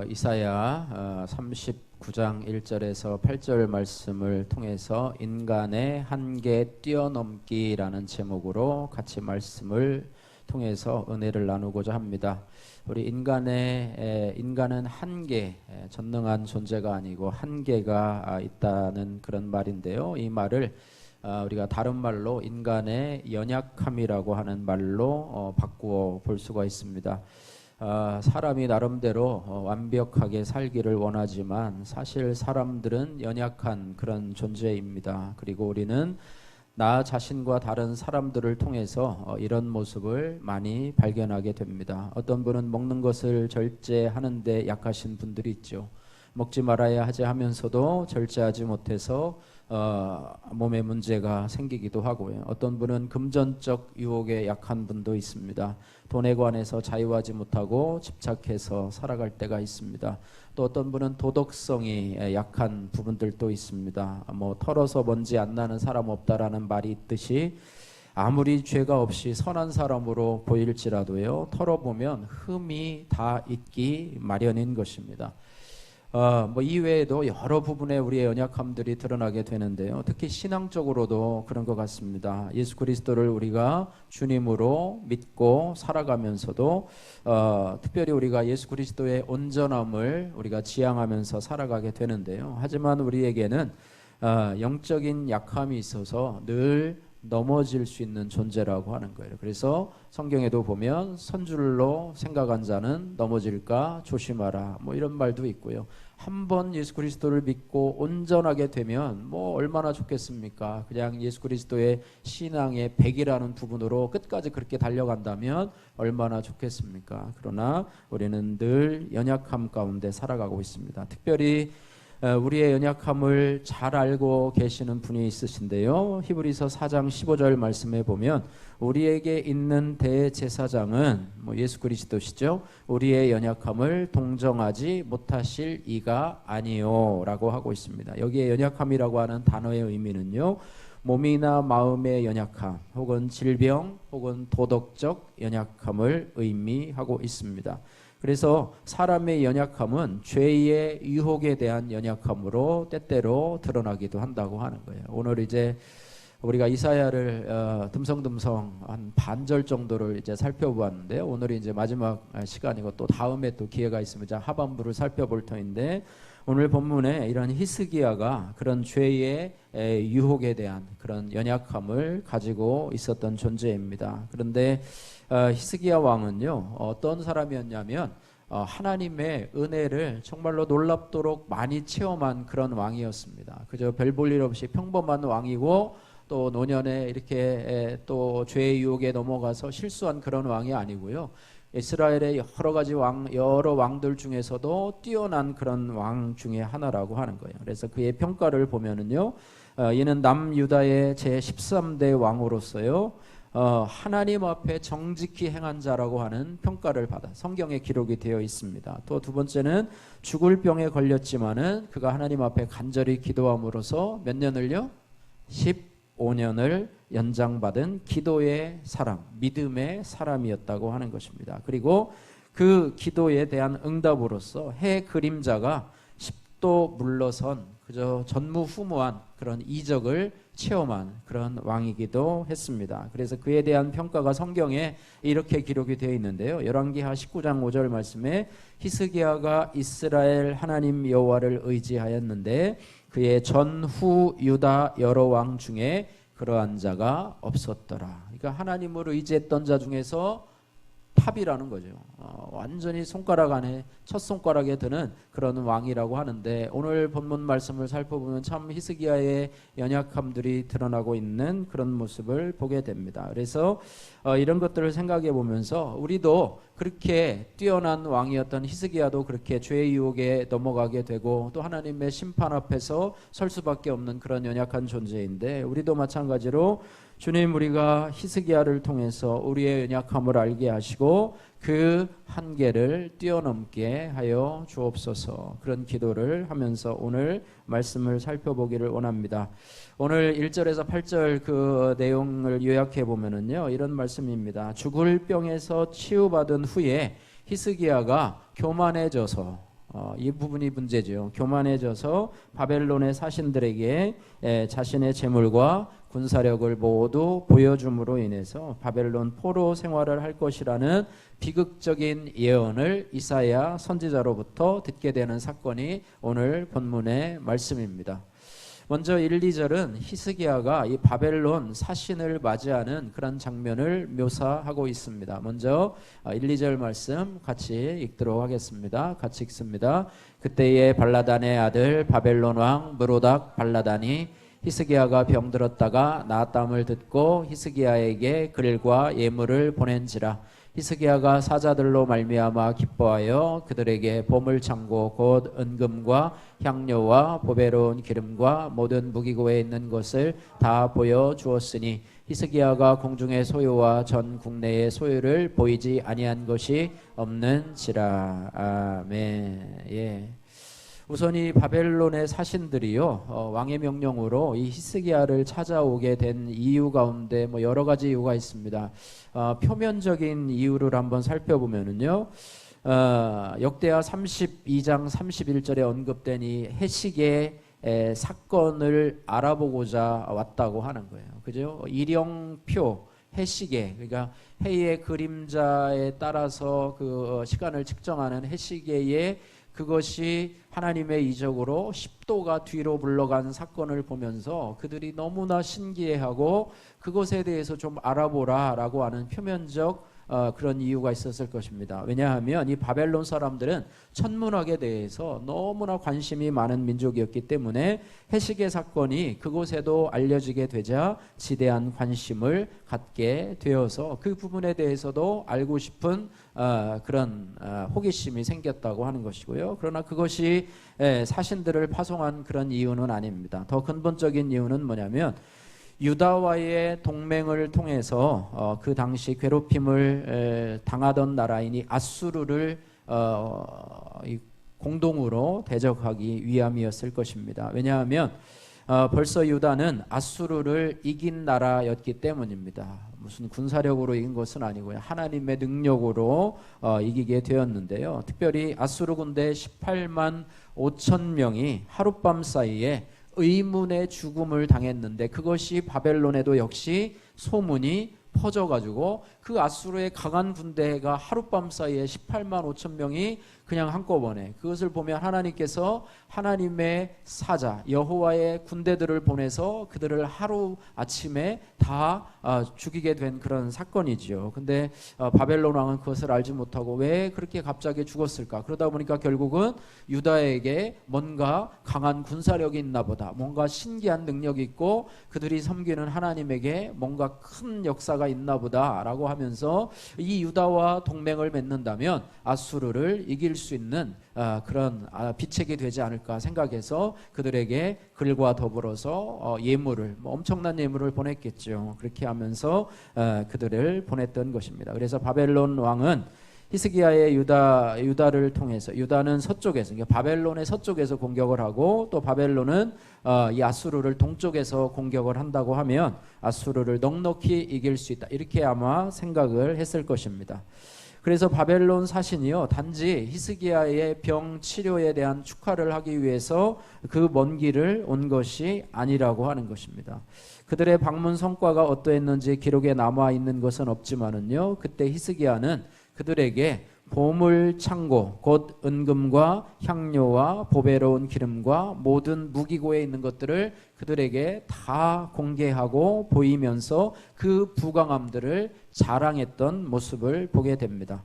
이사야 39장 1절에서 8절 말씀을 통해서 인간의 한계 뛰어넘기라는 제목으로 같이 말씀을 통해서 은혜를 나누고자 합니다. 우리 인간은 한계, 전능한 존재가 아니고 한계가 있다는 그런 말인데요. 이 말을 우리가 다른 말로 인간의 연약함이라고 하는 말로 바꾸어 볼 수가 있습니다. 사람이 나름대로 완벽하게 살기를 원하지만 사실 사람들은 연약한 그런 존재입니다. 그리고 우리는 나 자신과 다른 사람들을 통해서 이런 모습을 많이 발견하게 됩니다. 어떤 분은 먹는 것을 절제하는데 약하신 분들이 있죠. 먹지 말아야 하지 하면서도 절제하지 못해서 몸에 문제가 생기기도 하고요. 어떤 분은 금전적 유혹에 약한 분도 있습니다. 돈에 관해서 자유하지 못하고 집착해서 살아갈 때가 있습니다. 또 어떤 분은 도덕성이 약한 부분들도 있습니다. 털어서 먼지 안 나는 사람 없다라는 말이 있듯이 아무리 죄가 없이 선한 사람으로 보일지라도요, 털어보면 흠이 다 있기 마련인 것입니다. 이외에도 여러 부분에 우리의 연약함들이 드러나게 되는데요. 특히 신앙적으로도 그런 것 같습니다. 예수 그리스도를 우리가 주님으로 믿고 살아가면서도 특별히 우리가 예수 그리스도의 온전함을 우리가 지향하면서 살아가게 되는데요. 하지만 우리에게는 영적인 약함이 있어서 늘 넘어질 수 있는 존재라고 하는 거예요. 그래서 성경에도 보면 선줄로 생각한 자는 넘어질까 조심하라 이런 말도 있고요. 한번 예수 그리스도를 믿고 온전하게 되면 얼마나 좋겠습니까? 그냥 예수 그리스도의 신앙의 100이라는 부분으로 끝까지 그렇게 달려간다면 얼마나 좋겠습니까? 그러나 우리는 늘 연약함 가운데 살아가고 있습니다. 특별히 우리의 연약함을 잘 알고 계시는 분이 있으신데요. 히브리서 4장 15절 말씀에 보면 우리에게 있는 대제사장은 예수 그리스도시죠. 우리의 연약함을 동정하지 못하실 이가 아니요 라고 하고 있습니다. 여기에 연약함이라고 하는 단어의 의미는요, 몸이나 마음의 연약함 혹은 질병 혹은 도덕적 연약함을 의미하고 있습니다. 그래서 사람의 연약함은 죄의 유혹에 대한 연약함으로 때때로 드러나기도 한다고 하는 거예요. 오늘 이제 우리가 이사야를 듬성듬성 한 반절 정도를 이제 살펴보았는데요. 오늘이 이제 마지막 시간이고 또 다음에 또 기회가 있으면 하반부를 살펴볼 터인데, 오늘 본문에 이런 히스기야가 그런 죄의 유혹에 대한 그런 연약함을 가지고 있었던 존재입니다. 그런데 히스기야 왕은요, 어떤 사람이었냐면 하나님의 은혜를 정말로 놀랍도록 많이 체험한 그런 왕이었습니다. 그저 별 볼 일 없이 평범한 왕이고 또 노년에 이렇게 또 죄의 유혹에 넘어가서 실수한 그런 왕이 아니고요. 이스라엘의 여러 왕들 중에서도 뛰어난 그런 왕 중에 하나라고 하는 거예요. 그래서 그의 평가를 보면은요, 이는 남유다의 제13대 왕으로서요, 하나님 앞에 정직히 행한 자라고 하는 평가를 받아 성경에 기록이 되어 있습니다. 또 두 번째는 죽을 병에 걸렸지만은 그가 하나님 앞에 간절히 기도함으로써 몇 년을요? 15년을 연장받은 기도의 사람, 믿음의 사람이었다고 하는 것입니다. 그리고 그 기도에 대한 응답으로서 해 그림자가 10도 물러선 그저 전무후무한 그런 이적을 체험한 그런 왕이기도 했습니다. 그래서 그에 대한 평가가 성경에 이렇게 기록이 되어 있는데요. 열왕기하 19장 5절 말씀에 히스기야가 이스라엘 하나님 여호와를 의지하였는데 그의 전후 유다 여러 왕 중에 그러한 자가 없었더라. 그러니까 하나님을 의지했던 자 중에서 탑이라는 거죠. 완전히 손가락 안에 첫 손가락에 드는 그런 왕이라고 하는데, 오늘 본문 말씀을 살펴보면 참 히스기야의 연약함들이 드러나고 있는 그런 모습을 보게 됩니다. 그래서 이런 것들을 생각해 보면서 우리도 그렇게 뛰어난 왕이었던 히스기야도 그렇게 죄의 유혹에 넘어가게 되고 또 하나님의 심판 앞에서 설 수밖에 없는 그런 연약한 존재인데, 우리도 마찬가지로 주님, 우리가 히스기야를 통해서 우리의 연약함을 알게 하시고 그 한계를 뛰어넘게 하여 주옵소서. 그런 기도를 하면서 오늘 말씀을 살펴보기를 원합니다. 오늘 1절에서 8절 그 내용을 요약해 보면은요, 이런 말씀입니다. 죽을 병에서 치유받은 후에 히스기야가 교만해져서 이 부분이 문제죠. 교만해져서 바벨론의 사신들에게 자신의 재물과 군사력을 모두 보여줌으로 인해서 바벨론 포로 생활을 할 것이라는 비극적인 예언을 이사야 선지자로부터 듣게 되는 사건이 오늘 본문의 말씀입니다. 먼저 1, 2절은 히스기야가 이 바벨론 사신을 맞이하는 그런 장면을 묘사하고 있습니다. 먼저 1, 2절 말씀 같이 읽도록 하겠습니다. 같이 읽습니다. 그때에 발라단의 아들 바벨론 왕 무로닥 발라단이 히스기야가 병들었다가 나았담을 듣고 히스기야에게 글과 예물을 보낸지라. 히스기야가 사자들로 말미암아 기뻐하여 그들에게 보물창고 곧 은금과 향료와 보배로운 기름과 모든 무기고에 있는 것을 다 보여주었으니 히스기야가 공중의 소유와 전 국내의 소유를 보이지 아니한 것이 없는지라. 아멘. 예. 우선 이 바벨론의 사신들이요 왕의 명령으로 이 히스기야를 찾아오게 된 이유 가운데 뭐 여러 가지 이유가 있습니다. 표면적인 이유를 한번 살펴보면은요 역대하 32장 31절에 언급된 이 해식의 사건을 알아보고자 왔다고 하는 거예요. 그죠? 일영표 해시계, 그러니까 해의 그림자에 따라서 그 시간을 측정하는 해시계의 그것이 하나님의 이적으로 10도가 뒤로 물러간 사건을 보면서 그들이 너무나 신기해하고 그것에 대해서 좀 알아보라라고 하는 표면적 그런 이유가 있었을 것입니다. 왜냐하면 이 바벨론 사람들은 천문학에 대해서 너무나 관심이 많은 민족이었기 때문에 해시계 사건이 그곳에도 알려지게 되자 지대한 관심을 갖게 되어서 그 부분에 대해서도 알고 싶은 그런 호기심이 생겼다고 하는 것이고요. 그러나 그것이 사신들을 파송한 그런 이유는 아닙니다. 더 근본적인 이유는 뭐냐면 유다와의 동맹을 통해서 그 당시 괴롭힘을 당하던 나라이니 아수르를 공동으로 대적하기 위함이었을 것입니다. 왜냐하면 벌써 유다는 아수르를 이긴 나라였기 때문입니다. 무슨 군사력으로 이긴 것은 아니고요. 하나님의 능력으로 이기게 되었는데요. 특별히 아수르 군대 18만 5천 명이 하룻밤 사이에 의문의 죽음을 당했는데 그것이 바벨론에도 역시 소문이 퍼져가지고 그 아수르의 강한 군대가 하룻밤 사이에 18만 5천 명이 그냥 한꺼번에 그것을 보면 하나님께서 하나님의 사자 여호와의 군대들을 보내서 그들을 하루 아침에 다 죽이게 된 그런 사건이지요. 근데 바벨론 왕은 그것을 알지 못하고 왜 그렇게 갑자기 죽었을까? 그러다 보니까 결국은 유다에게 뭔가 강한 군사력이 있나 보다. 뭔가 신기한 능력이 있고 그들이 섬기는 하나님에게 뭔가 큰 역사가 있나 보다라고 하면서 이 유다와 동맹을 맺는다면 아수르를 이길 수 있는 그런 비책이 되지 않을까 생각해서 그들에게 글과 더불어서 예물을 엄청난 예물을 보냈겠죠. 그렇게 하면서 그들을 보냈던 것입니다. 그래서 바벨론 왕은 히스기야의 유다를 통해서 유다는 서쪽에서 그러니까 바벨론의 서쪽에서 공격을 하고 또 바벨론은 이 아수르를 동쪽에서 공격을 한다고 하면 아수르를 넉넉히 이길 수 있다 이렇게 아마 생각을 했을 것입니다. 그래서 바벨론 사신이요 단지 히스기야의 병 치료에 대한 축하를 하기 위해서 그 먼 길을 온 것이 아니라고 하는 것입니다. 그들의 방문 성과가 어떠했는지 기록에 남아 있는 것은 없지만은요 그때 히스기야는 그들에게 보물 창고 곧 은금과 향료와 보배로운 기름과 모든 무기고에 있는 것들을 그들에게 다 공개하고 보이면서 그 부강함들을 자랑했던 모습을 보게 됩니다.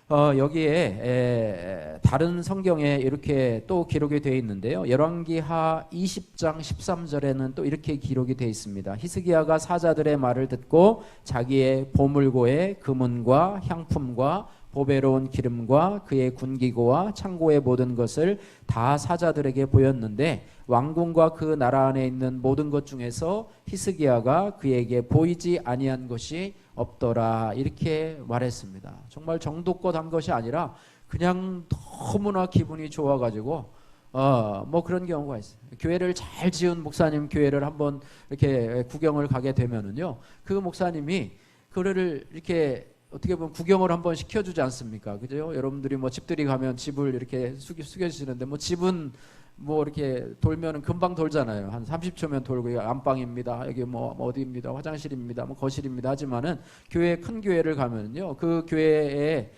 여기에 다른 성경에 이렇게 또 기록이 되어 있는데요. 열왕기하 20장 13절에는 또 이렇게 기록이 되어 있습니다. 히스기야가 사자들의 말을 듣고 자기의 보물고에 금은과 향품과 보배로운 기름과 그의 군기고와 창고의 모든 것을 다 사자들에게 보였는데 왕궁과 그 나라 안에 있는 모든 것 중에서 히스기야가 그에게 보이지 아니한 것이 없더라 이렇게 말했습니다. 정말 정도껏 한 것이 아니라 그냥 너무나 기분이 좋아가지고 뭐 그런 경우가 있어요. 교회를 잘 지은 목사님 교회를 한번 이렇게 구경을 가게 되면은요 그 목사님이 그를 이렇게 어떻게 보면 구경을 한번 시켜주지 않습니까? 그죠? 여러분들이 뭐 집들이 가면 집을 이렇게 숙여주시는데 뭐 집은 뭐 이렇게 돌면은 금방 돌잖아요. 한 30초면 돌고 이거 안방입니다. 여기 뭐 어디입니다. 화장실입니다. 뭐 거실입니다. 하지만은 교회 큰 교회를 가면요. 그 교회에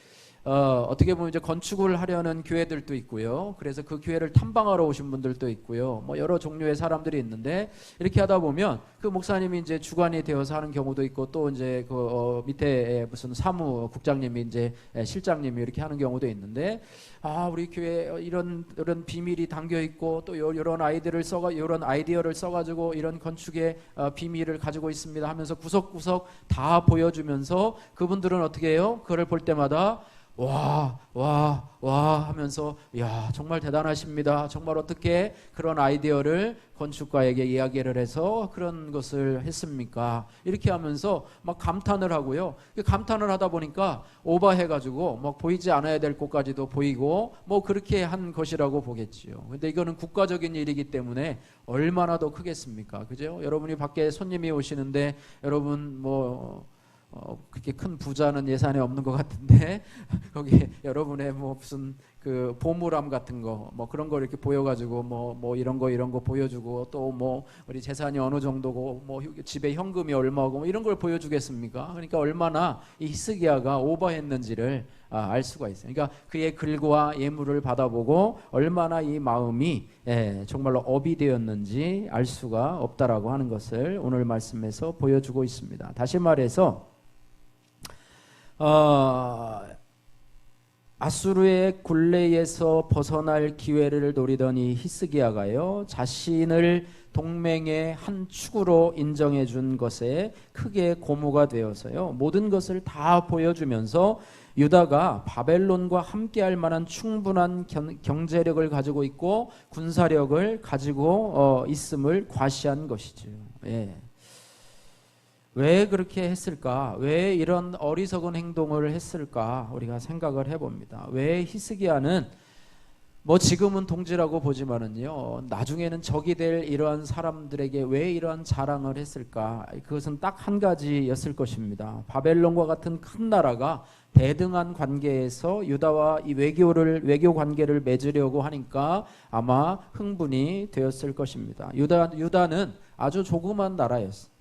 어떻게 보면 이제 건축을 하려는 교회들도 있고요. 그래서 그 교회를 탐방하러 오신 분들도 있고요. 뭐 여러 종류의 사람들이 있는데 이렇게 하다 보면 그 목사님이 이제 주관이 되어서 하는 경우도 있고 또 이제 그 밑에 무슨 사무 국장님이 이제 실장님이 이렇게 하는 경우도 있는데 우리 교회 이런 비밀이 담겨 있고 또 이런 이런 아이디어를 써가지고 이런 건축의 비밀을 가지고 있습니다 하면서 구석구석 다 보여주면서 그분들은 어떻게 해요? 그걸 볼 때마다 와 하면서 야 정말 대단하십니다. 정말 어떻게 그런 아이디어를 건축가에게 이야기를 해서 그런 것을 했습니까? 이렇게 하면서 막 감탄을 하고요. 감탄을 하다 보니까 오버해가지고 막 보이지 않아야 될 곳까지도 보이고 뭐 그렇게 한 것이라고 보겠지요. 근데 이거는 국가적인 일이기 때문에 얼마나 더 크겠습니까? 그죠? 여러분이 밖에 손님이 오시는데 여러분 그렇게 큰 부자는 예산에 없는 것 같은데 거기 여러분의 뭐 무슨 그 보물함 같은 거 뭐 그런 거 이렇게 보여가지고 뭐 이런 거 보여주고 또 뭐 우리 재산이 어느 정도고 뭐 집에 현금이 얼마고 뭐 이런 걸 보여주겠습니까? 그러니까 얼마나 이 히스기야가 오버했는지를 알 수가 있어요. 그러니까 그의 글과 예물을 받아보고 얼마나 이 마음이 정말로 업이 되었는지 알 수가 없다라고 하는 것을 오늘 말씀에서 보여주고 있습니다. 다시 말해서 아수르의 굴레에서 벗어날 기회를 노리던 이 히스기야가요 자신을 동맹의 한 축으로 인정해 준 것에 크게 고무가 되어서요 모든 것을 다 보여주면서 유다가 바벨론과 함께할 만한 충분한 경제력을 가지고 있고 군사력을 가지고 있음을 과시한 것이죠. 왜 그렇게 했을까? 왜 이런 어리석은 행동을 했을까? 우리가 생각을 해봅니다. 왜 히스기야는 뭐 지금은 동지라고 보지만은요 나중에는 적이 될 이러한 사람들에게 왜 이러한 자랑을 했을까? 그것은 딱 한 가지였을 것입니다. 바벨론과 같은 큰 나라가 대등한 관계에서 유다와 이 외교 관계를 맺으려고 하니까 아마 흥분이 되었을 것입니다. 유다는 아주 조그만 나라였어요.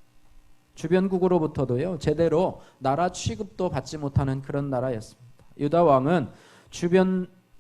주변국으로부터도요 제대로 나라 취급도 받지 못하는 그런 나라였습니다. 유다 왕은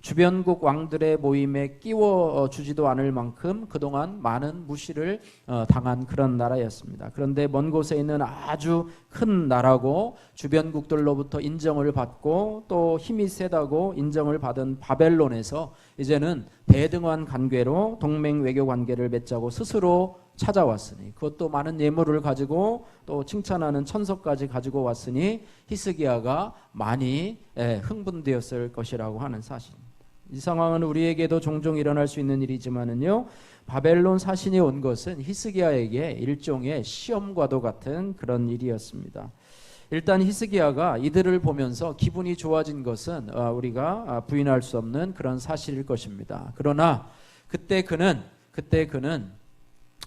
주변국 왕들의 모임에 끼워주지도 않을 만큼 그동안 많은 무시를 당한 그런 나라였습니다. 그런데 먼 곳에 있는 아주 큰 나라고 주변국들로부터 인정을 받고 또 힘이 세다고 인정을 받은 바벨론에서 이제는 대등한 관계로 동맹 외교 관계를 맺자고 스스로 찾아왔으니 그것도 많은 예물을 가지고 또 칭찬하는 천석까지 가지고 왔으니 히스기야가 많이 흥분되었을 것이라고 하는 사실입니다. 이 상황은 우리에게도 종종 일어날 수 있는 일이지만은요 바벨론 사신이 온 것은 히스기야에게 일종의 시험과도 같은 그런 일이었습니다. 일단 히스기야가 이들을 보면서 기분이 좋아진 것은 우리가 부인할 수 없는 그런 사실일 것입니다. 그러나 그때 그는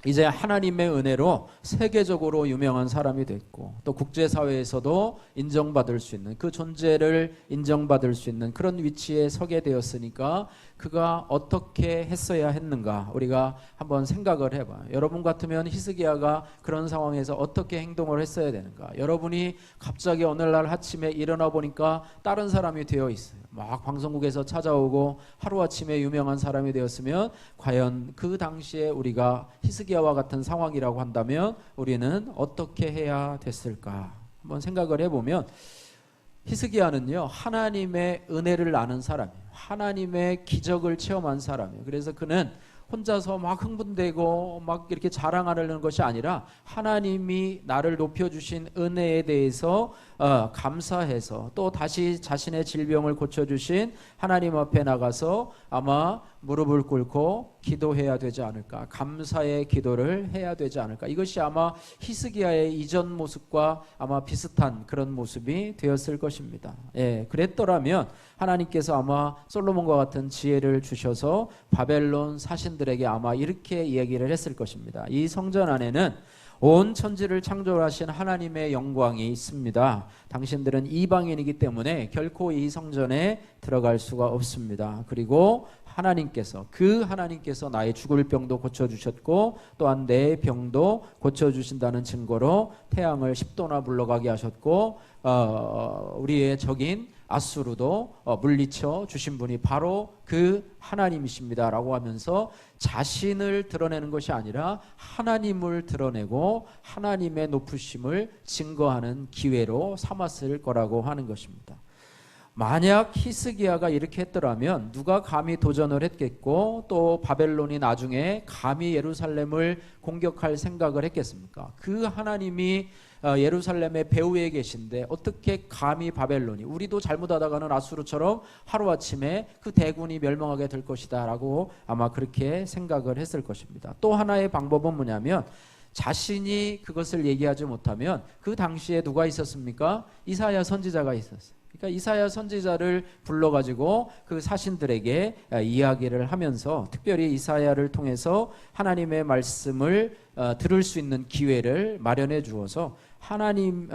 이제 하나님의 은혜로 세계적으로 유명한 사람이 됐고 또 국제사회에서도 인정받을 수 있는 그 존재를 인정받을 수 있는 그런 위치에 서게 되었으니까 그가 어떻게 했어야 했는가 우리가 한번 생각을 해봐요. 여러분 같으면 히스기야가 그런 상황에서 어떻게 행동을 했어야 되는가. 여러분이 갑자기 어느 날 아침에 일어나 보니까 다른 사람이 되어 있어요. 막 방송국에서 찾아오고 하루아침에 유명한 사람이 되었으면 과연 그 당시에 우리가 히스기야와 같은 상황이라고 한다면 우리는 어떻게 해야 됐을까 한번 생각을 해보면 히스기야는요 하나님의 은혜를 아는 사람이에요. 하나님의 기적을 체험한 사람이에요. 그래서 그는 혼자서 막 흥분되고 막 이렇게 자랑하려는 것이 아니라 하나님이 나를 높여주신 은혜에 대해서 감사해서 또 다시 자신의 질병을 고쳐주신 하나님 앞에 나가서 아마 무릎을 꿇고 기도해야 되지 않을까, 감사의 기도를 해야 되지 않을까. 이것이 아마 히스기야의 이전 모습과 아마 비슷한 그런 모습이 되었을 것입니다. 그랬더라면 하나님께서 아마 솔로몬과 같은 지혜를 주셔서 바벨론 사신들에게 아마 이렇게 이야기를 했을 것입니다. 이 성전 안에는 온 천지를 창조하신 하나님의 영광이 있습니다. 당신들은 이방인이기 때문에 결코 이 성전에 들어갈 수가 없습니다. 그리고 하나님께서 나의 죽을 병도 고쳐주셨고 또한 내 병도 고쳐주신다는 증거로 태양을 10도나 물러가게 하셨고 우리의 적인 아수르도 물리쳐 주신 분이 바로 그 하나님이십니다 라고 하면서 자신을 드러내는 것이 아니라 하나님을 드러내고 하나님의 높으심을 증거하는 기회로 삼았을 거라고 하는 것입니다. 만약 히스기야가 이렇게 했더라면 누가 감히 도전을 했겠고 또 바벨론이 나중에 감히 예루살렘을 공격할 생각을 했겠습니까? 그 하나님이 예루살렘의 배후에 계신데 어떻게 감히 바벨론이, 우리도 잘못하다가는 아수르처럼 하루아침에 그 대군이 멸망하게 될 것이다 라고 아마 그렇게 생각을 했을 것입니다. 또 하나의 방법은 뭐냐면 자신이 그것을 얘기하지 못하면 그 당시에 누가 있었습니까? 이사야 선지자가 있었어요. 그러니까 이사야 선지자를 불러가지고 그 사신들에게 이야기를 하면서 특별히 이사야를 통해서 하나님의 말씀을 들을 수 있는 기회를 마련해 주어서 하나님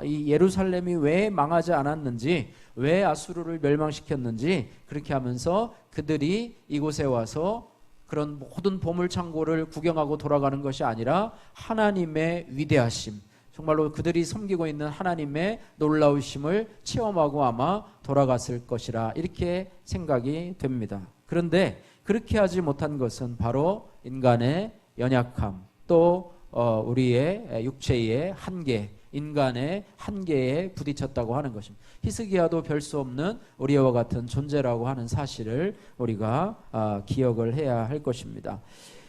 이 예루살렘이 왜 망하지 않았는지, 왜 아수르를 멸망시켰는지 그렇게 하면서 그들이 이곳에 와서 그런 모든 보물창고를 구경하고 돌아가는 것이 아니라 하나님의 위대하심, 정말로 그들이 섬기고 있는 하나님의 놀라우심을 체험하고 아마 돌아갔을 것이라 이렇게 생각이 됩니다. 그런데 그렇게 하지 못한 것은 바로 인간의 연약함, 또 우리의 육체의 한계, 인간의 한계에 부딪혔다고 하는 것입니다. 히스기야도 별 수 없는 우리와 같은 존재라고 하는 사실을 우리가 기억을 해야 할 것입니다.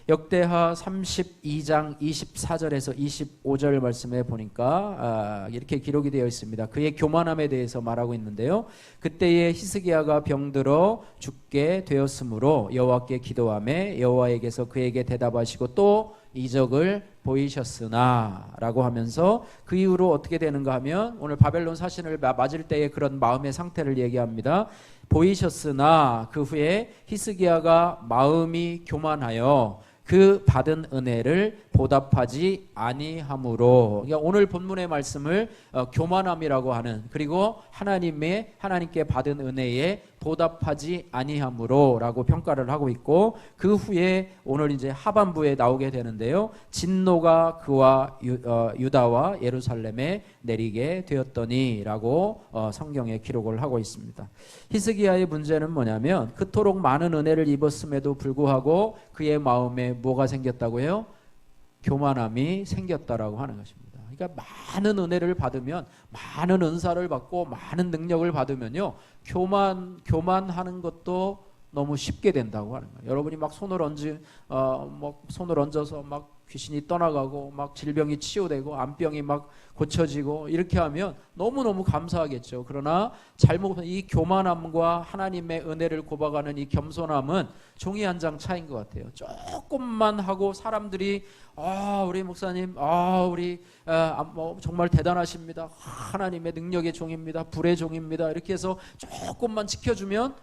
역대하 32장 24절에서 25절 말씀에 보니까 이렇게 기록이 되어 있습니다. 그의 교만함에 대해서 말하고 있는데요. 그때에 히스기야가 병들어 죽게 되었으므로 여호와께 기도하며 여호와에게서 그에게 대답하시고 또 이적을 보이셨으나 라고 하면서 그 이후로 어떻게 되는가 하면 오늘 바벨론 사신을 맞을 때의 그런 마음의 상태를 얘기합니다. 보이셨으나 그 후에 히스기야가 마음이 교만하여 그 받은 은혜를 보답하지 아니함으로, 그러니까 오늘 본문의 말씀을 교만함이라고 하는, 그리고 하나님께 받은 은혜에 보답하지 아니함으로라고 평가를 하고 있고, 그 후에 오늘 이제 하반부에 나오게 되는데요. 진노가 그와 유다와 예루살렘에 내리게 되었더니라고 성경에 기록을 하고 있습니다. 히스기야의 문제는 뭐냐면 그토록 많은 은혜를 입었음에도 불구하고 그의 마음에 뭐가 생겼다고요? 교만함이 생겼다라고 하는 것입니다. 그러니까 많은 은혜를 받으면, 많은 은사를 받고 많은 능력을 받으면요, 교만하는 것도 너무 쉽게 된다고 하는 거예요. 여러분이 막 손을 얹어서 막 귀신이 떠나가고 막 질병이 치유되고 암병이 막 고쳐지고 이렇게 하면 너무너무 감사하겠죠. 그러나 이 교만함과 하나님의 은혜를 고박하는 이 겸손함은 종이 한 장 차이인 것 같아요. 조금만 하고 사람들이 우리 목사님 정말 대단하십니다. 하나님의 능력의 종입니다. 불의 종입니다. 이렇게 해서 조금만 지켜주면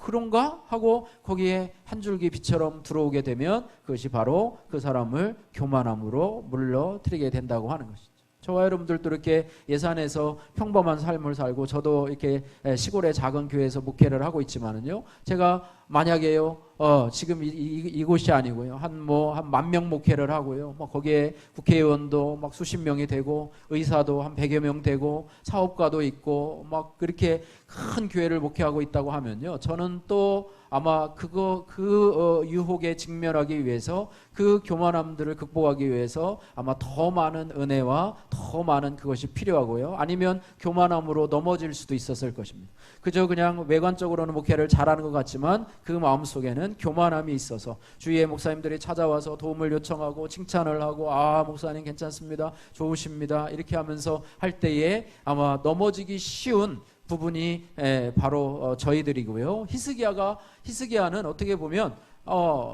그런가? 하고 거기에 한 줄기 빛처럼 들어오게 되면 그것이 바로 그 사람을 교만함으로 물러뜨리게 된다고 하는 것이죠. 저와 여러분들도 이렇게 예산에서 평범한 삶을 살고, 저도 이렇게 시골의 작은 교회에서 목회를 하고 있지만은요, 제가 만약에요 지금 이곳이 아니고요 한 10,000명 목회를 하고요, 거기에 국회의원도 막 수십 명이 되고 의사도 한 100여 명 되고 사업가도 있고 막 그렇게 큰 교회를 목회하고 있다고 하면요, 저는 또 아마 그 유혹에 직면하기 위해서, 그 교만함들을 극복하기 위해서 아마 더 많은 은혜와 더 많은 그것이 필요하고요, 아니면 교만함으로 넘어질 수도 있었을 것입니다. 그저 그냥 외관적으로는 목회를 잘하는 것 같지만 그 마음속에는 교만함이 있어서 주위의 목사님들이 찾아와서 도움을 요청하고 칭찬을 하고 목사님 괜찮습니다, 좋으십니다 이렇게 하면서 할 때에 아마 넘어지기 쉬운 부분이 바로 저희들이고요. 히스기야는 어떻게 보면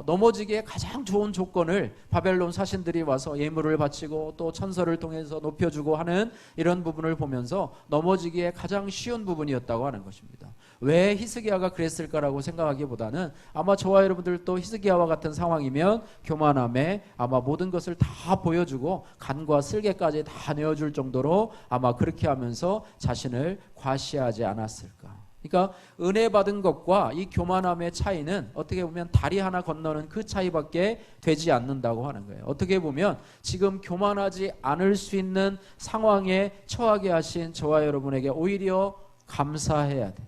넘어지기에 가장 좋은 조건을 바벨론 사신들이 와서 예물을 바치고 또 천서를 통해서 높여주고 하는 이런 부분을 보면서 넘어지기에 가장 쉬운 부분이었다고 하는 것입니다. 왜 히스기야가 그랬을까라고 생각하기보다는 아마 저와 여러분들도 히스기야와 같은 상황이면 교만함에 아마 모든 것을 다 보여주고 간과 쓸개까지 다 내어줄 정도로 아마 그렇게 하면서 자신을 과시하지 않았을까. 그러니까 은혜 받은 것과 이 교만함의 차이는 어떻게 보면 다리 하나 건너는 그 차이밖에 되지 않는다고 하는 거예요. 어떻게 보면 지금 교만하지 않을 수 있는 상황에 처하게 하신 저와 여러분에게 오히려 감사해야 돼.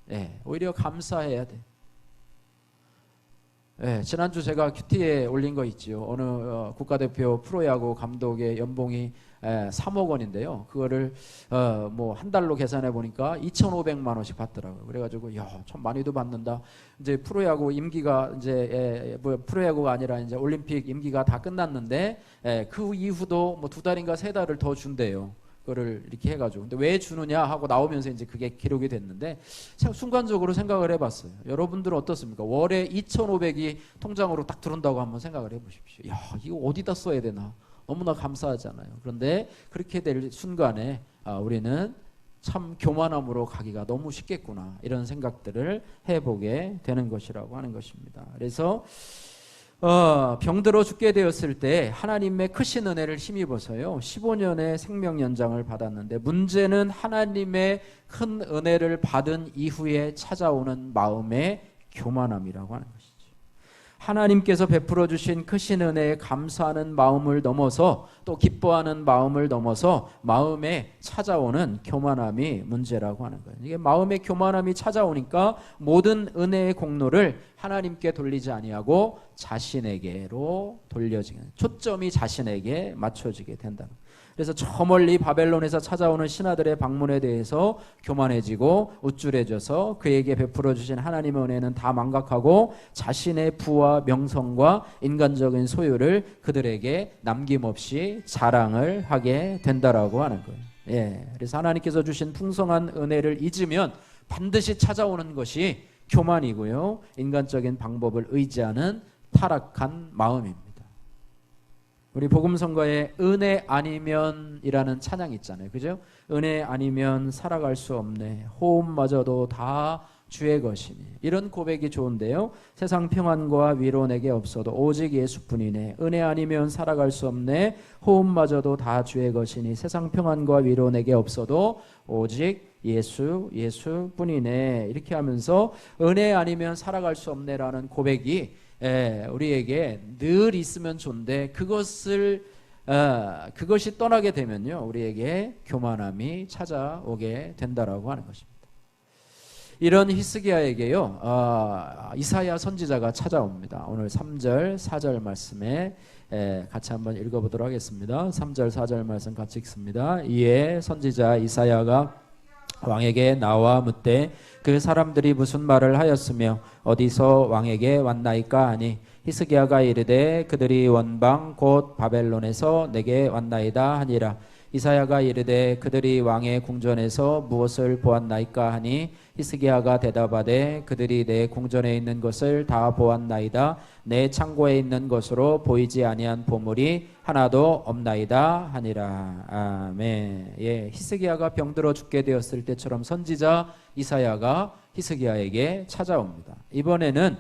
네, 오히려 감사해야 돼. 네, 지난주 제가 큐티에 올린 거 있지요. 어느 국가대표 프로야구 감독의 연봉이 3억 원인데요. 그거를 뭐 한 달로 계산해 보니까 2,500만 원씩 받더라고요. 그래가지고 야, 참 많이도 받는다. 이제 프로야구 임기가 이제 뭐 프로야구가 아니라 이제 올림픽 임기가 다 끝났는데 그 이후도 뭐 2달인가 3달을 더 준대요. 그거를 이렇게 해가지고. 근데 왜 주느냐 하고 나오면서 이제 그게 기록이 됐는데 순간적으로 생각을 해봤어요. 여러분들은 어떻습니까? 월에 2,500이 통장으로 딱 들어온다고 한번 생각을 해보십시오. 야, 이거 어디다 써야 되나? 너무나 감사하잖아요. 그런데 그렇게 될 순간에 우리는 참 교만함으로 가기가 너무 쉽겠구나 이런 생각들을 해보게 되는 것이라고 하는 것입니다. 그래서 병들어 죽게 되었을 때 하나님의 크신 은혜를 힘입어서요 15년의 생명 연장을 받았는데 문제는 하나님의 큰 은혜를 받은 이후에 찾아오는 마음의 교만함이라고 하는 것이죠. 하나님께서 베풀어 주신 크신 은혜에 감사하는 마음을 넘어서 또 기뻐하는 마음을 넘어서 마음에 찾아오는 교만함이 문제라고 하는 거예요. 이게 마음의 교만함이 찾아오니까 모든 은혜의 공로를 하나님께 돌리지 아니하고 자신에게로 돌려지게, 초점이 자신에게 맞춰지게 된다는 거예요. 그래서 저 멀리 바벨론에서 찾아오는 신하들의 방문에 대해서 교만해지고 우쭐해져서 그에게 베풀어 주신 하나님의 은혜는 다 망각하고 자신의 부와 명성과 인간적인 소유를 그들에게 남김없이 자랑을 하게 된다라고 하는 거예요. 예, 그래서 하나님께서 주신 풍성한 은혜를 잊으면 반드시 찾아오는 것이 교만이고요, 인간적인 방법을 의지하는 타락한 마음입니다. 우리 복음성가에 은혜 아니면이라는 찬양이 있잖아요. 그죠? 은혜 아니면 살아갈 수 없네. 호흡마저도 다 주의 것이니. 이런 고백이 좋은데요. 세상 평안과 위로 내게 없어도 오직 예수뿐이네. 은혜 아니면 살아갈 수 없네. 호흡마저도 다 주의 것이니. 세상 평안과 위로 내게 없어도 오직 예수뿐이네. 이렇게 하면서 은혜 아니면 살아갈 수 없네라는 고백이 우리에게 늘 있으면 좋은데 그것이 떠나게 되면요 우리에게 교만함이 찾아오게 된다라고 하는 것입니다. 이런 히스기야에게요 이사야 선지자가 찾아옵니다. 오늘 3절 4절 말씀에 같이 한번 읽어보도록 하겠습니다. 3절 4절 말씀 같이 읽습니다. 이에 선지자 이사야가 왕에게 나와 묻되 그 사람들이 무슨 말을 하였으며 어디서 왕에게 왔나이까 하니 히스기야가 이르되 그들이 원방 곧 바벨론에서 내게 왔나이다 하니라. 이사야가 이르되 그들이 왕의 궁전에서 무엇을 보았나이까 하니 히스기야가 대답하되 그들이 내 궁전에 있는 것을 다 보았나이다. 내 창고에 있는 것으로 보이지 아니한 보물이 하나도 없나이다 하니라. 아멘. 예, 히스기야가 병들어 죽게 되었을 때처럼 선지자 이사야가 히스기야에게 찾아옵니다. 이번에는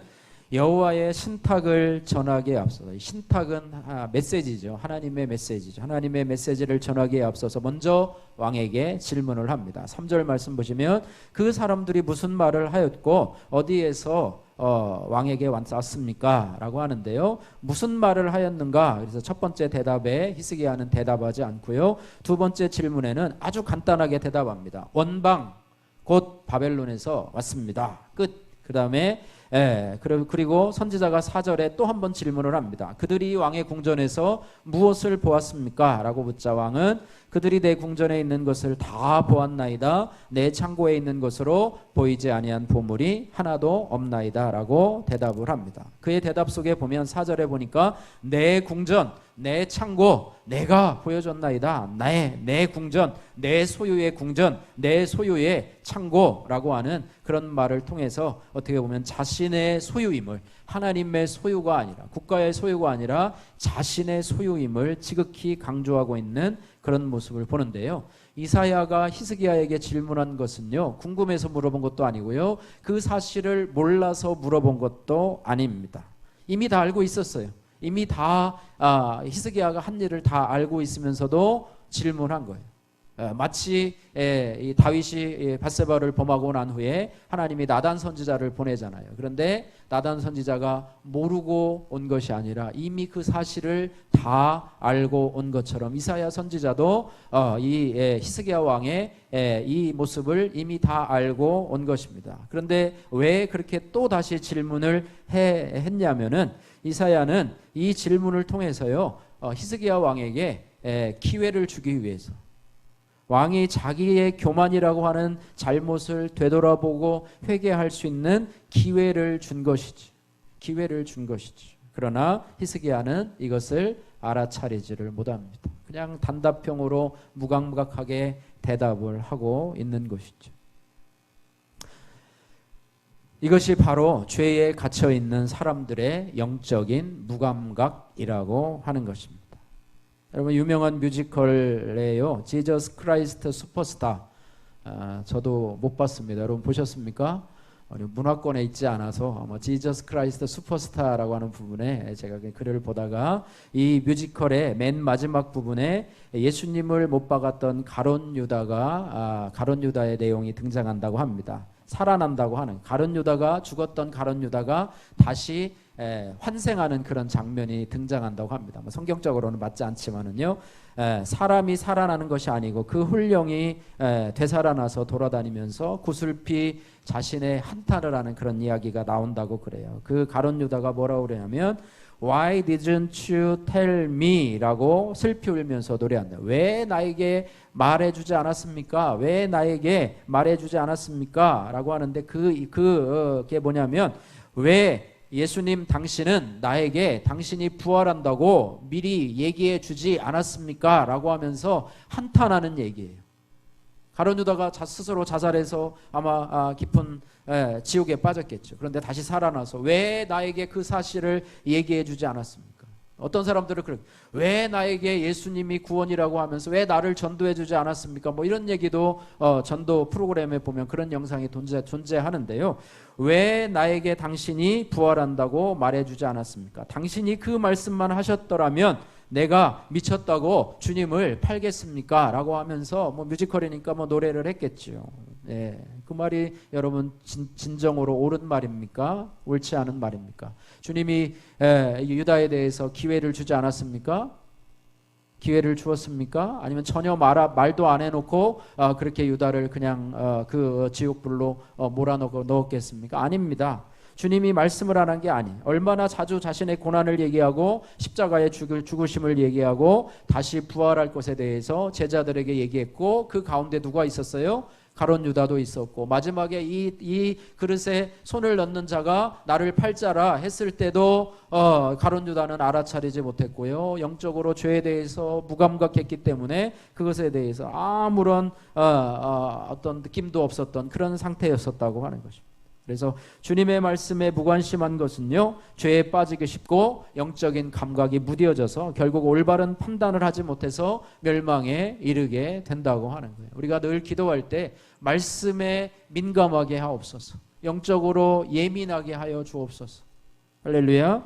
여호와의 신탁을 전하기에 앞서서, 신탁은 메시지죠. 하나님의 메시지죠. 하나님의 메시지를 전하기에 앞서서 먼저 왕에게 질문을 합니다. 3절 말씀 보시면 그 사람들이 무슨 말을 하였고 어디에서 왕에게 왔습니까? 라고 하는데요. 무슨 말을 하였는가? 그래서 첫 번째 대답에 히스기야는 대답하지 않고요. 두 번째 질문에는 아주 간단하게 대답합니다. 원방 곧 바벨론에서 왔습니다. 끝. 그 다음에 그리고 선지자가 4절에 또 한 번 질문을 합니다. 그들이 왕의 궁전에서 무엇을 보았습니까? 라고 묻자 왕은 그들이 내 궁전에 있는 것을 다 보았나이다. 내 창고에 있는 것으로 보이지 아니한 보물이 하나도 없나이다 라고 대답을 합니다. 그의 대답 속에 보면 4절에 보니까 내 궁전, 내 창고 내가 보여줬나이다. 내 궁전, 내 소유의 궁전, 내 소유의 창고라고 하는 그런 말을 통해서 어떻게 보면 자신의 소유임을, 하나님의 소유가 아니라, 국가의 소유가 아니라 자신의 소유임을 지극히 강조하고 있는 그런 모습을 보는데요. 이사야가 히스기야에게 질문한 것은요, 궁금해서 물어본 것도 아니고요, 그 사실을 몰라서 물어본 것도 아닙니다. 이미 다 알고 있었어요. 이미 다 히스기야가 한 일을 다 알고 있으면서도 질문한 거예요. 마치 이 다윗이 밧세바를 범하고 난 후에 하나님이 나단 선지자를 보내잖아요. 그런데 나단 선지자가 모르고 온 것이 아니라 이미 그 사실을 다 알고 온 것처럼 이사야 선지자도 이 히스기야 왕의 이 모습을 이미 다 알고 온 것입니다. 그런데 왜 그렇게 또 다시 질문을 했냐면은 이사야는 이 질문을 통해서요, 히스기야 왕에게 기회를 주기 위해서, 왕이 자기의 교만이라고 하는 잘못을 되돌아보고 회개할 수 있는 기회를 준 것이지. 기회를 준 것이지. 그러나 히스기야는 이것을 알아차리지를 못합니다. 그냥 단답형으로 무감각하게 대답을 하고 있는 것이죠. 이것이 바로 죄에 갇혀 있는 사람들의 영적인 무감각이라고 하는 것입니다. 여러분, 유명한 뮤지컬에요, 지저스 크라이스트 슈퍼스타, 저도 못 봤습니다. 여러분 보셨습니까? 문화권에 있지 않아서 지저스 크라이스트 슈퍼스타라고 하는 부분에 제가 글을 보다가 이 뮤지컬의 맨 마지막 부분에 예수님을 못 박았던 가룟 유다의 내용이 등장한다고 합니다. 살아난다고 하는, 가룟 유다가 죽었던 가룟 유다가 다시 환생하는 그런 장면이 등장한다고 합니다. 성경적으로는 맞지 않지만은요, 사람이 살아나는 것이 아니고 그 훌령이 되살아나서 돌아다니면서 구슬피 자신의 한탄을 하는 그런 이야기가 나온다고 그래요. 그 가룟 유다가 뭐라고 그러냐면 Why didn't you tell me? 라고 슬피 울면서 노래한다. 왜 나에게 말해주지 않았습니까? 왜 나에게 말해주지 않았습니까? 라고 하는데 그게 뭐냐면, 왜 예수님 당신은 나에게 당신이 부활한다고 미리 얘기해 주지 않았습니까? 라고 하면서 한탄하는 얘기예요. 가룟 유다가 스스로 자살해서 아마 깊은 지옥에 빠졌겠죠. 그런데 다시 살아나서 왜 나에게 그 사실을 얘기해 주지 않았습니까? 어떤 사람들은 왜 나에게 예수님이 구원이라고 하면서 왜 나를 전도해 주지 않았습니까? 이런 얘기도 전도 프로그램에 보면 그런 영상이 존재하는데요. 왜 나에게 당신이 부활한다고 말해주지 않았습니까? 당신이 그 말씀만 하셨더라면 내가 미쳤다고 주님을 팔겠습니까? 라고 하면서 뮤지컬이니까 노래를 했겠죠. 그 말이 여러분 진정으로 옳은 말입니까? 옳지 않은 말입니까? 주님이 유다에 대해서 기회를 주지 않았습니까? 기회를 주었습니까? 아니면 전혀 말도 안 해놓고 그렇게 유다를 그냥 그 지옥불로 몰아넣었겠습니까? 아닙니다. 주님이 말씀을 안 한 게 얼마나 자주 자신의 고난을 얘기하고 십자가의 죽으심을 얘기하고 다시 부활할 것에 대해서 제자들에게 얘기했고, 그 가운데 누가 있었어요? 가룟 유다도 있었고, 마지막에 이 그릇에 손을 넣는 자가 나를 팔자라 했을 때도 가룟 유다는 알아차리지 못했고요. 영적으로 죄에 대해서 무감각했기 때문에 그것에 대해서 아무런 어떤 느낌도 없었던 그런 상태였었다고 하는 것입니다. 그래서 주님의 말씀에 무관심한 것은요, 죄에 빠지기 쉽고 영적인 감각이 무뎌져서 결국 올바른 판단을 하지 못해서 멸망에 이르게 된다고 하는 거예요. 우리가 늘 기도할 때 말씀에 민감하게 하옵소서, 영적으로 예민하게 하여 주옵소서. 할렐루야.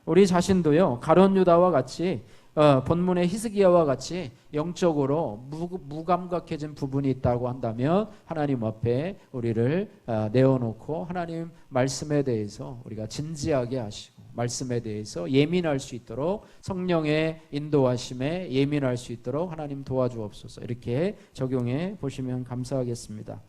우리 자신도요, 가룟 유다와 같이 본문의 히스기야와 같이 영적으로 무감각해진 부분이 있다고 한다면 하나님 앞에 우리를 내어놓고 하나님 말씀에 대해서 우리가 진지하게 하시고 말씀에 대해서 예민할 수 있도록 성령의 인도하심에 예민할 수 있도록 하나님 도와주옵소서. 이렇게 적용해 보시면 감사하겠습니다.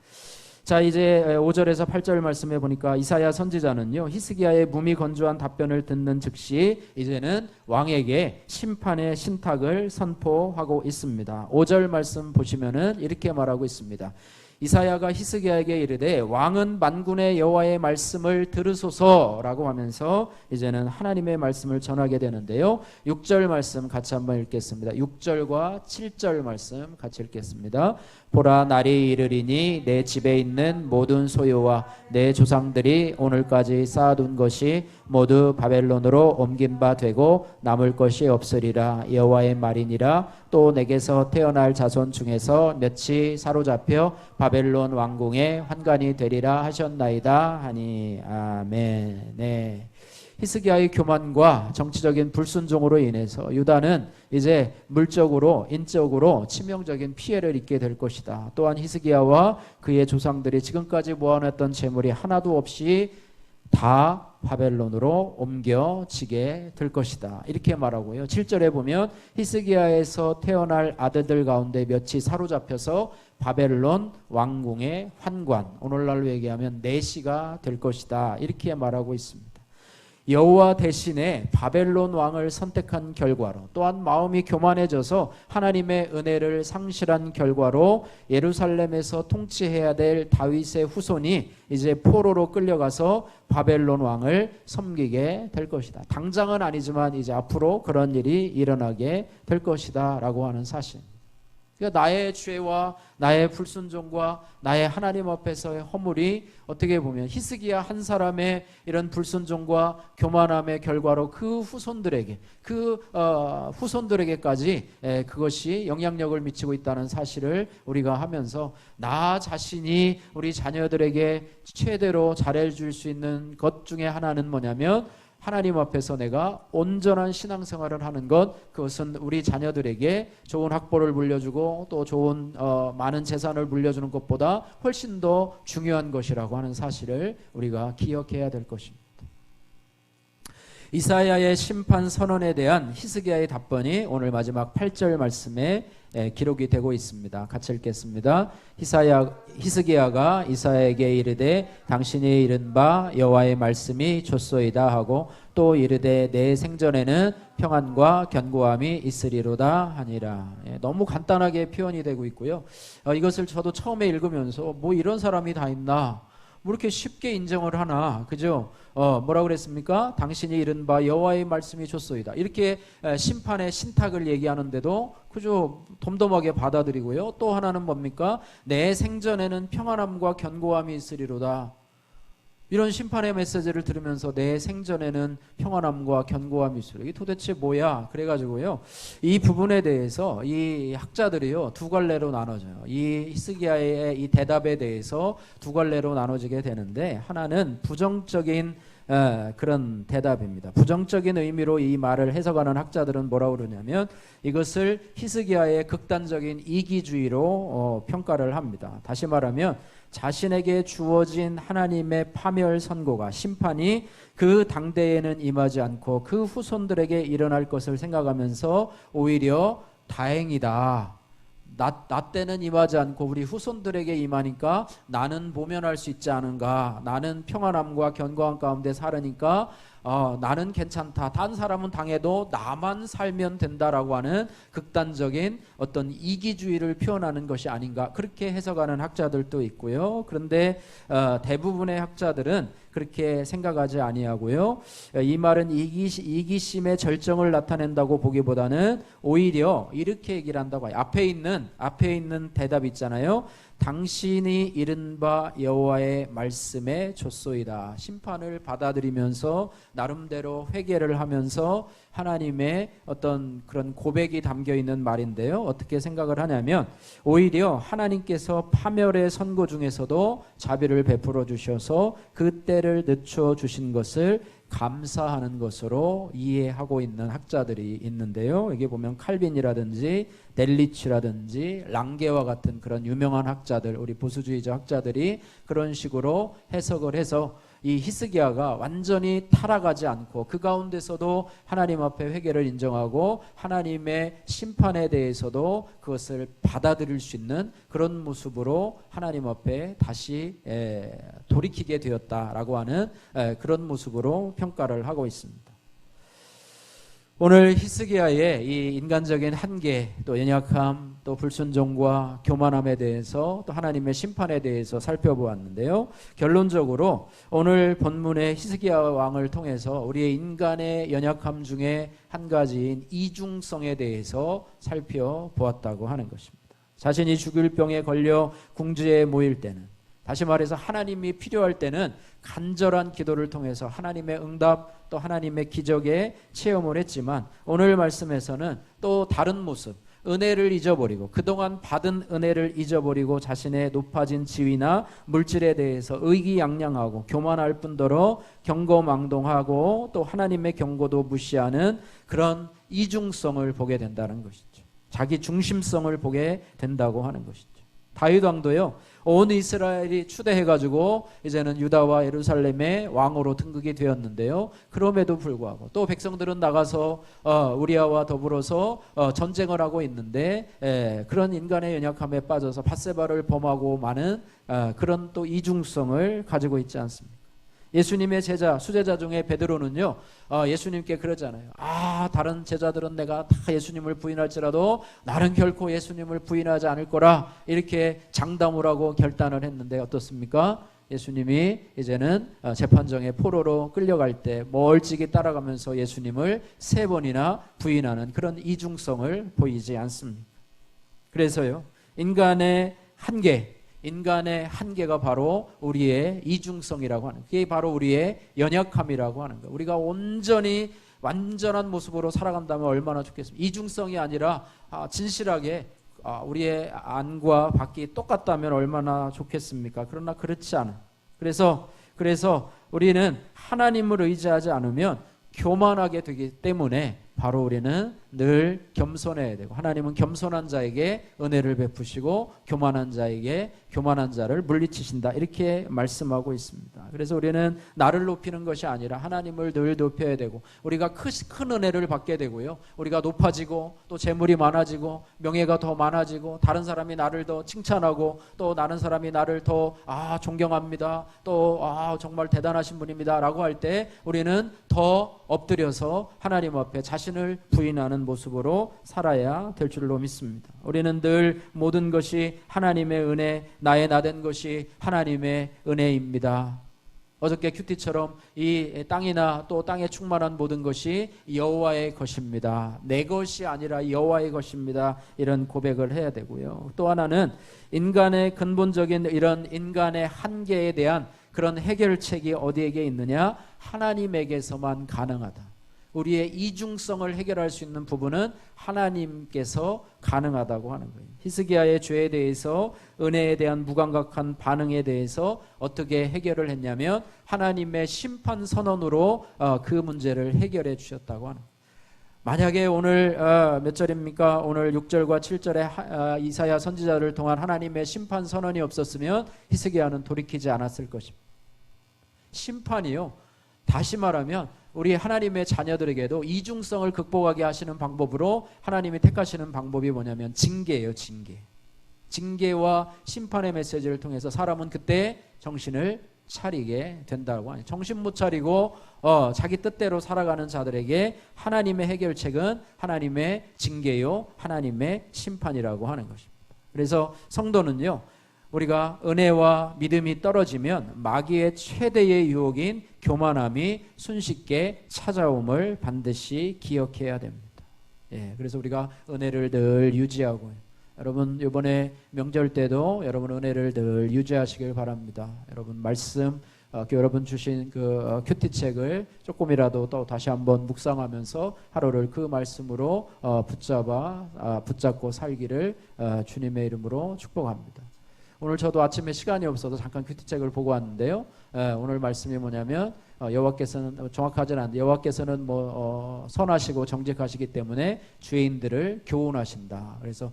자, 이제 5절에서 8절 말씀해 보니까 이사야 선지자는요, 히스기야의 무미건조한 답변을 듣는 즉시 이제는 왕에게 심판의 신탁을 선포하고 있습니다. 5절 말씀 보시면은 이렇게 말하고 있습니다. 이사야가 히스기야에게 이르되 왕은 만군의 여호와의 말씀을 들으소서라고 하면서 이제는 하나님의 말씀을 전하게 되는데요. 6절 말씀 같이 한번 읽겠습니다. 6절과 7절 말씀 같이 읽겠습니다. 보라 날이 이르리니 내 집에 있는 모든 소유와 내 조상들이 오늘까지 쌓아둔 것이 모두 바벨론으로 옮긴 바 되고 남을 것이 없으리라. 여호와의 말이니라. 또 내게서 태어날 자손 중에서 몇이 사로잡혀 바벨론 왕궁의 환관이 되리라 하셨나이다 하니. 아멘. 네. 히스기야의 교만과 정치적인 불순종으로 인해서 유다는 이제 물적으로 인적으로 치명적인 피해를 입게 될 것이다. 또한 히스기야와 그의 조상들이 지금까지 모아놨던 재물이 하나도 없이 다 바벨론으로 옮겨지게 될 것이다. 이렇게 말하고요. 7절에 보면 히스기야에서 태어날 아들들 가운데 몇이 사로잡혀서 바벨론 왕궁의 환관, 오늘날로 얘기하면 내시가 될 것이다. 이렇게 말하고 있습니다. 여호와 대신에 바벨론 왕을 선택한 결과로, 또한 마음이 교만해져서 하나님의 은혜를 상실한 결과로 예루살렘에서 통치해야 될 다윗의 후손이 이제 포로로 끌려가서 바벨론 왕을 섬기게 될 것이다. 당장은 아니지만 이제 앞으로 그런 일이 일어나게 될 것이다 라고 하는 사실. 그러니까 나의 죄와 나의 불순종과 나의 하나님 앞에서의 허물이 어떻게 보면 히스기야 한 사람의 이런 불순종과 교만함의 결과로 그 후손들에게, 후손들에게까지 그것이 영향력을 미치고 있다는 사실을 우리가 하면서 나 자신이 우리 자녀들에게 최대로 잘해줄 수 있는 것 중에 하나는 뭐냐면 하나님 앞에서 내가 온전한 신앙생활을 하는 것, 그것은 우리 자녀들에게 좋은 학벌을 물려주고 또 좋은 많은 재산을 물려주는 것보다 훨씬 더 중요한 것이라고 하는 사실을 우리가 기억해야 될 것입니다. 이사야의 심판 선언에 대한 히스기야의 답변이 오늘 마지막 8절 말씀에 기록이 되고 있습니다. 같이 읽겠습니다. 히스기야가 이사야에게 이르되 당신이 이른 바 여호와의 말씀이 좋소이다 하고 또 이르되 내 생전에는 평안과 견고함이 있으리로다 하니라. 너무 간단하게 표현이 되고 있고요. 이것을 저도 처음에 읽으면서 뭐 이런 사람이 다 있나, 뭐 이렇게 쉽게 인정을 하나, 그죠? 뭐라고 그랬습니까? 당신이 이른 바 여호와의 말씀이 좋소이다. 이렇게 심판의 신탁을 얘기하는데도 그저 덤덤하게 받아들이고요. 또 하나는 뭡니까? 내 생전에는 평안함과 견고함이 있으리로다. 이런 심판의 메시지를 들으면서 내 생전에는 평안함과 견고함이 있으리로다. 이게 도대체 뭐야? 그래가지고요. 이 부분에 대해서 이 학자들이요, 두 갈래로 나눠져요. 이 히스기야의 이 대답에 대해서 두 갈래로 나눠지게 되는데, 하나는 부정적인 그런 대답입니다. 부정적인 의미로 이 말을 해석하는 학자들은 뭐라고 그러냐면 이것을 히스기야의 극단적인 이기주의로 평가를 합니다. 다시 말하면 자신에게 주어진 하나님의 파멸 선고가, 심판이 그 당대에는 임하지 않고 그 후손들에게 일어날 것을 생각하면서 오히려 다행이다, 나 때는 임하지 않고 우리 후손들에게 임하니까 나는 모면할 수 있지 않은가, 나는 평안함과 견고함 가운데 살으니까 나는 괜찮다, 다른 사람은 당해도 나만 살면 된다라고 하는 극단적인 어떤 이기주의를 표현하는 것이 아닌가, 그렇게 해석하는 학자들도 있고요. 그런데 대부분의 학자들은 그렇게 생각하지 아니하고요. 이 말은 이기심의 절정을 나타낸다고 보기보다는 오히려 이렇게 얘기를 한다고 해요. 앞에 있는 대답 있잖아요. 당신이 이른 바 여호와의 말씀에 좋소이다. 심판을 받아들이면서 나름대로 회개를 하면서 하나님의 어떤 그런 고백이 담겨 있는 말인데요. 어떻게 생각을 하냐면 오히려 하나님께서 파멸의 선고 중에서도 자비를 베풀어 주셔서 그 때를 늦춰 주신 것을 감사하는 것으로 이해하고 있는 학자들이 있는데요. 여기 보면 칼빈이라든지 델리치라든지 랑게와 같은 그런 유명한 학자들, 우리 보수주의자 학자들이 그런 식으로 해석을 해서 이 히스기야가 완전히 타락하지 않고 그 가운데서도 하나님 앞에 회개를 인정하고 하나님의 심판에 대해서도 그것을 받아들일 수 있는 그런 모습으로 하나님 앞에 다시 돌이키게 되었다라고 하는 그런 모습으로 평가를 하고 있습니다. 오늘 히스기야의 이 인간적인 한계, 또 연약함, 또 불순종과 교만함에 대해서 또 하나님의 심판에 대해서 살펴보았는데요. 결론적으로 오늘 본문의 히스기야 왕을 통해서 우리의 인간의 연약함 중에 한 가지인 이중성에 대해서 살펴보았다고 하는 것입니다. 자신이 죽을 병에 걸려 궁지에 모일 때는, 다시 말해서 하나님이 필요할 때는 간절한 기도를 통해서 하나님의 응답 또 하나님의 기적의 체험을 했지만, 오늘 말씀에서는 또 다른 모습, 은혜를 잊어버리고 그동안 받은 은혜를 잊어버리고 자신의 높아진 지위나 물질에 대해서 의기양양하고 교만할 뿐더러 경거망동하고 또 하나님의 경고도 무시하는 그런 이중성을 보게 된다는 것이죠. 자기 중심성을 보게 된다고 하는 것이죠. 다윗 왕도요, 온 이스라엘이 추대해가지고 이제는 유다와 예루살렘의 왕으로 등극이 되었는데요, 그럼에도 불구하고 또 백성들은 나가서 우리아와 더불어서 전쟁을 하고 있는데 그런 인간의 연약함에 빠져서 밧세바를 범하고 마는 그런 또 이중성을 가지고 있지 않습니까? 예수님의 제자, 수제자 중에 베드로는요, 예수님께 그러잖아요. 다른 제자들은 내가 다 예수님을 부인할지라도 나는 결코 예수님을 부인하지 않을 거라, 이렇게 장담을 하고 결단을 했는데 어떻습니까? 예수님이 이제는 재판정에 포로로 끌려갈 때 멀찍이 따라가면서 예수님을 3번이나 부인하는 그런 이중성을 보이지 않습니다. 그래서요, 인간의 한계가 바로 우리의 이중성이라고 하는, 그게 바로 우리의 연약함이라고 하는 거예요. 우리가 온전히 완전한 모습으로 살아간다면 얼마나 좋겠습니까? 이중성이 아니라 진실하게 우리의 안과 밖이 똑같다면 얼마나 좋겠습니까? 그러나 그렇지 않아요. 그래서 우리는 하나님을 의지하지 않으면 교만하게 되기 때문에 바로 우리는 늘 겸손해야 되고, 하나님은 겸손한 자에게 은혜를 베푸시고 교만한 자에게 교만한 자를 물리치신다, 이렇게 말씀하고 있습니다. 그래서 우리는 나를 높이는 것이 아니라 하나님을 늘 높여야 되고, 우리가 큰 은혜를 받게 되고요, 우리가 높아지고 또 재물이 많아지고 명예가 더 많아지고 다른 사람이 나를 더 칭찬하고 또 다른 사람이 나를 더 존경합니다, 또 정말 대단하신 분입니다 라고 할 때 우리는 더 엎드려서 하나님 앞에 자신을 부인하는 모습으로 살아야 될 줄로 믿습니다. 우리는 늘 모든 것이 하나님의 은혜, 나의 나된 것이 하나님의 은혜입니다. 어저께 큐티처럼 이 땅이나 또 땅에 충만한 모든 것이 여호와의 것입니다. 내 것이 아니라 여호와의 것입니다. 이런 고백을 해야 되고요. 또 하나는 인간의 근본적인 이런 인간의 한계에 대한 그런 해결책이 어디에게 있느냐? 하나님에게서만 가능하다. 우리의 이중성을 해결할 수 있는 부분은 하나님께서 가능하다고 하는 거예요. 히스기야의 죄에 대해서, 은혜에 대한 무감각한 반응에 대해서 어떻게 해결을 했냐면 하나님의 심판 선언으로 그 문제를 해결해 주셨다고 하는 거예요. 만약에 오늘 몇 절입니까? 오늘 6절과 7절에 이사야 선지자를 통한 하나님의 심판 선언이 없었으면 히스기야는 돌이키지 않았을 것입니다. 심판이요, 다시 말하면 우리 하나님의 자녀들에게도 이중성을 극복하게 하시는 방법으로 하나님이 택하시는 방법이 뭐냐면 징계예요. 징계와 심판의 메시지를 통해서 사람은 그때 정신을 차리게 된다고 하니, 정신 못 차리고 자기 뜻대로 살아가는 자들에게 하나님의 해결책은 하나님의 징계요, 하나님의 심판이라고 하는 것입니다. 그래서 성도는요, 우리가 은혜와 믿음이 떨어지면 마귀의 최대의 유혹인 교만함이 순식게 찾아옴을 반드시 기억해야 됩니다. 그래서 우리가 은혜를 늘 유지하고, 여러분 이번에 명절 때도 여러분 은혜를 늘 유지하시길 바랍니다. 여러분 말씀, 여러분 주신 그 큐티책을 조금이라도 또 다시 한번 묵상하면서 하루를 그 말씀으로 붙잡고 살기를 주님의 이름으로 축복합니다. 오늘 저도 아침에 시간이 없어서 잠깐 큐티책을 보고 왔는데요, 오늘 말씀이 뭐냐면 여호와께서는, 정확하지는 않은데 여호와께서는 선하시고 정직하시기 때문에 죄인들을 교훈하신다. 그래서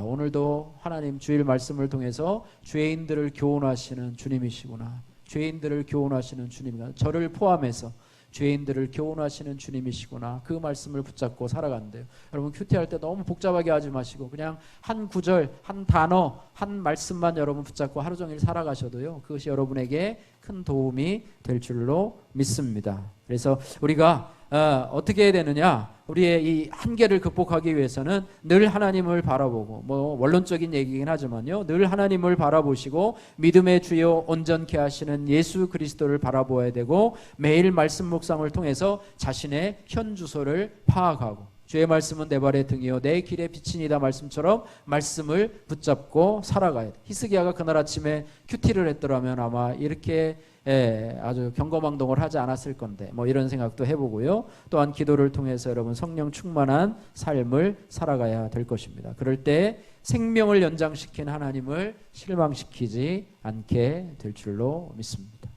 오늘도 하나님 주일 말씀을 통해서 죄인들을 교훈하시는 주님이시구나, 죄인들을 교훈하시는 주님이구나, 저를 포함해서 죄인들을 교훈하시는 주님이시구나, 그 말씀을 붙잡고 살아간대요. 여러분 큐티할 때 너무 복잡하게 하지 마시고 그냥 한 구절, 한 단어, 한 말씀만 여러분 붙잡고 하루 종일 살아가셔도요, 그것이 여러분에게 큰 도움이 될 줄로 믿습니다. 그래서 우리가 어떻게 해야 되느냐, 우리의 이 한계를 극복하기 위해서는 늘 하나님을 바라보고, 원론적인 얘기긴 하지만요, 늘 하나님을 바라보시고 믿음의 주요 온전케 하시는 예수 그리스도를 바라보아야 되고, 매일 말씀 묵상을 통해서 자신의 현 주소를 파악하고 주의 말씀은 내 발의 등이요 내 길의 빛이니다 말씀처럼 말씀을 붙잡고 살아가야 돼. 히스기야가 그날 아침에 큐티를 했더라면 아마 이렇게 아주 경거망동을 하지 않았을 건데 뭐 이런 생각도 해보고요. 또한 기도를 통해서 여러분 성령 충만한 삶을 살아가야 될 것입니다. 그럴 때 생명을 연장시킨 하나님을 실망시키지 않게 될 줄로 믿습니다.